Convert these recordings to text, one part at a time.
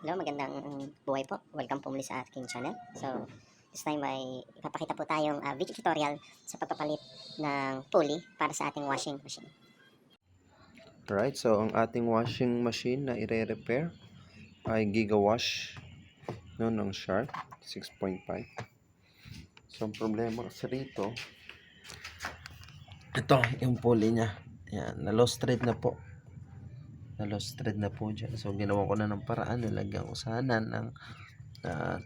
Hello, magandang buhay po. Welcome po muli sa aking channel. So, this time ay ipapakita po tayong video tutorial sa pagpapalit ng pulley para sa ating washing machine. Alright, so ang ating washing machine na i-repair ay Gigawash ng Shark 6.5. So, ang problema kasi rito, ito, yung pulley niya. Ayan, na-lost thread na po. Na-lost thread na po dyan. So, ginawa ko na ng paraan. Nilagyan ko sana ng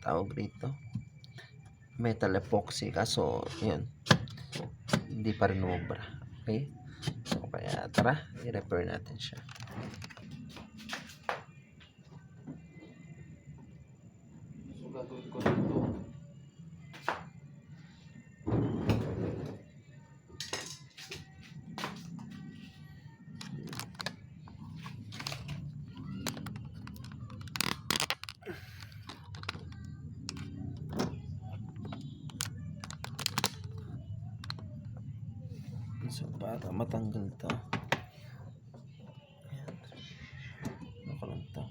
tawag rito, metal epoxy. Kaso, yun, hindi pa rin umubra. Okay? So, kaya tara, i-repair natin siya. So, gagawin ko dito. So, para matanggal to. Ayan. Ano ko lang to.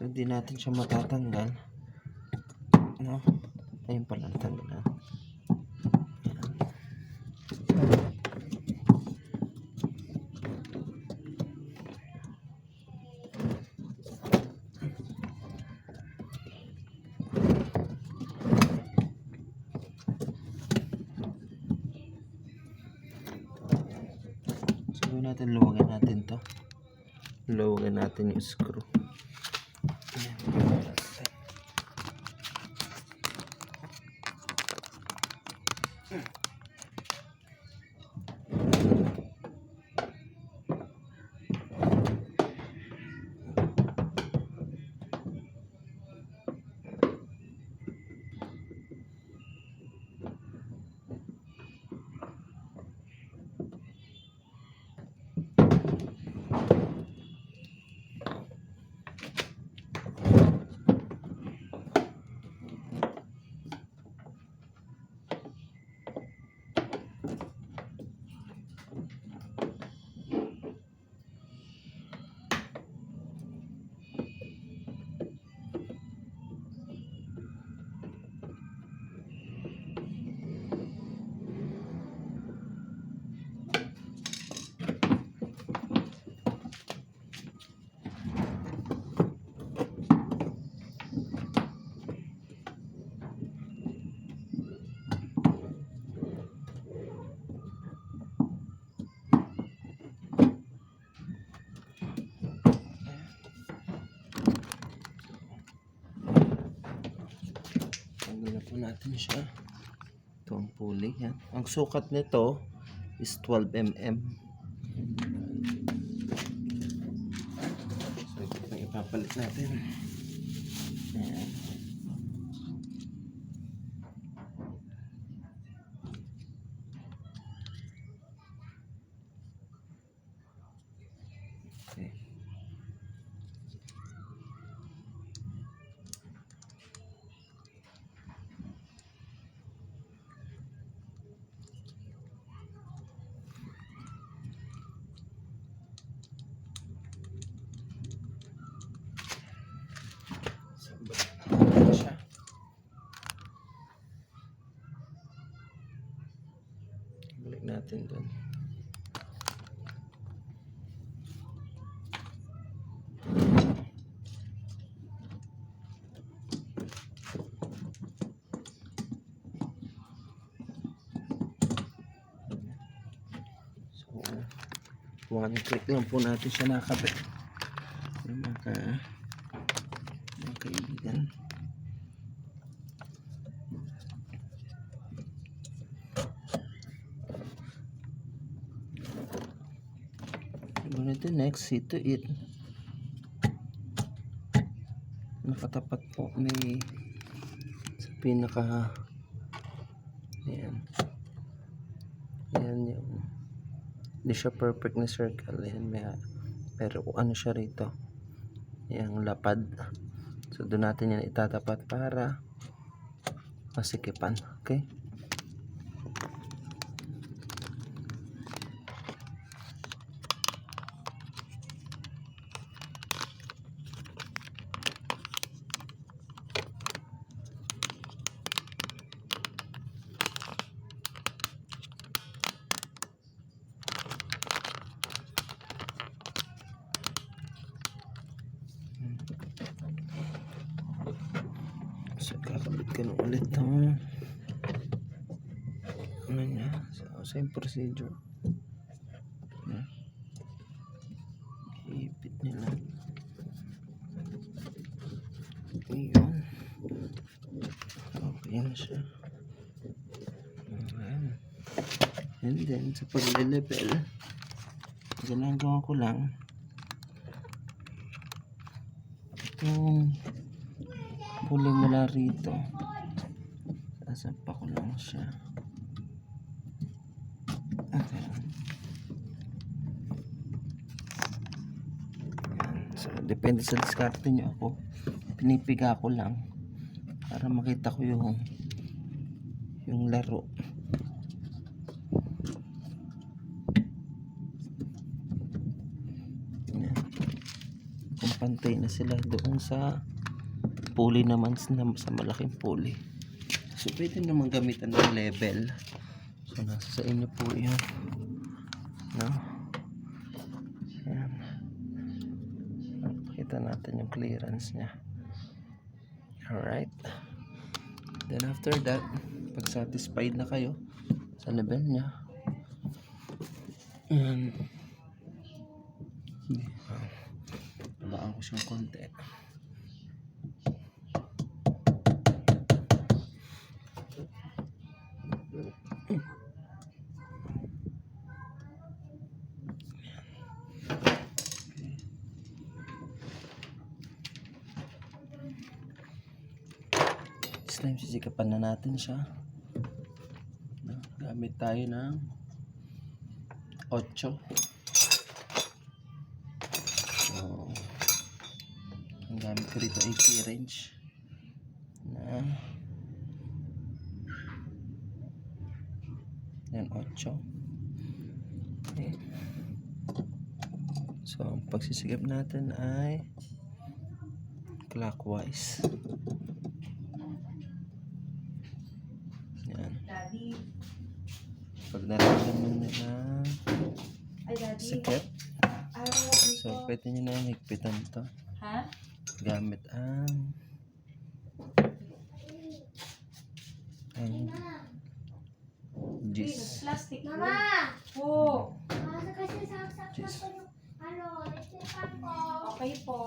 So, hindi natin siya matatanggal. No? Ayun pala, natanggal na. So, natin luwagan natin to. Luwagan natin yung screw. Tanggalin po natin siya. Ito ang pulley. Yan. Ang sukat nito is 12 mm. So, ito ang ipapalit natin. Ayan. Okay. Siya. Balik natin doon. So, one click lang po natin siya nakabit. Mga kaibigan. Ganito next, see to it. Nakatapat po, may pinaka, ayan. Ayan yung, hindi siya perfect na circle. Ayan, pero ano siya rito, yung lapad. So doon natin yan itatapat para masikipan. Okay. So kakabit ka na ulit ng ano niya. So same procedure. Ipit niya lang. Ayun. Okay na siya. Ayan. And then sa pagle-level, ginagawa ko lang itong pulley mula rito, sasampa ko lang siya. Okay. Ayan. So depende sa diskarte nyo. Ako pinipiga ko lang para makita ko yung laro. Ayan. Kung pantay na sila doon sa pulley naman, sa malaking pulley. So pwede naman gamitan ng level. So nasa sa inyo po yun, no? Ayan. Pakita natin yung clearance nya. Alright, then after that, pag satisfied na kayo sa level nya, ayan, balaan ko siyang konti. This time sisikapan na natin siya. Gamit tayo ng 8. So ang gamit ko rito ay key wrench na yan, 8. Okay. So ang pagsisigap natin ay clockwise. Yan. Pag nararamdaman nyo na sikip, so pwede nyo na yung higpitan to gamit ang gis. Plastic. Mama! Po! Gis. Okay po.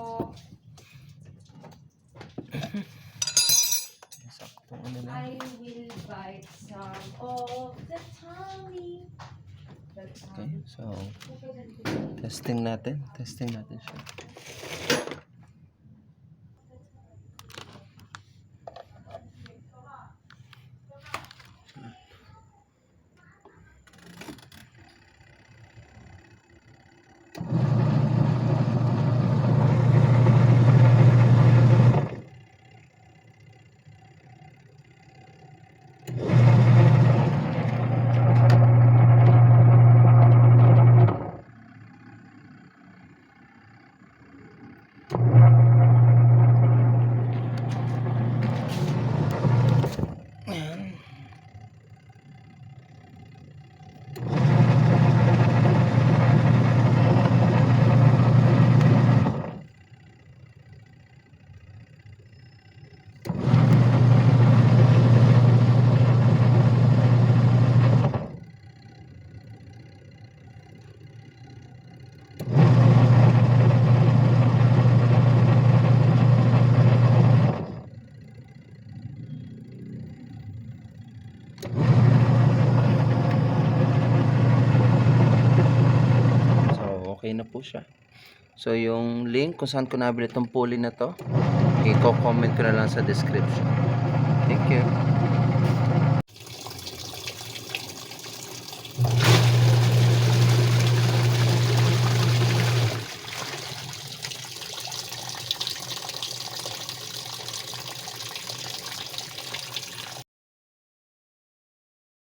Sakto ano lang. I will bite some of the tummy. Okay, so testing natin siya. Okay na po siya. So yung link kung saan ko nabili itong pulley na to, i-comment ko na lang sa description. Thank you. you.